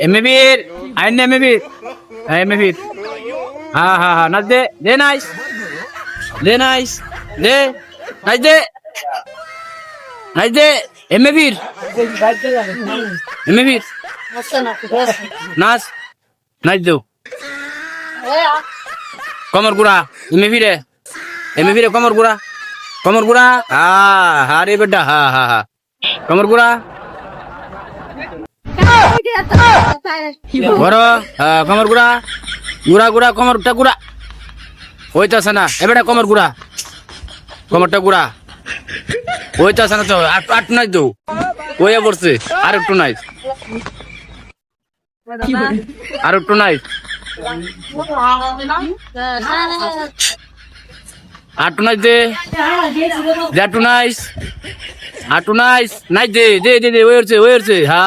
এমএবির আইন এমএবির এমএবির হ্যাঁ নাচ দে দে নাইস দে নাইস দে নাচ দে নাচ দে এমএবির এমএবির নাচ নাচ দেও কমর গুড়া এমএবিরে কমর গুড়া হা রে বেটা হা কমর গুড়া বড় কমর গুড়া কমরটা গুড়া হইতাছে না এবারে কমরটা গুড়া হইতাছে না তো আট নাই তো হইয়া পড়ছে আর একটু নাই আটু নাই দে আটু নাইস নাই দে ওই হচ্ছে হা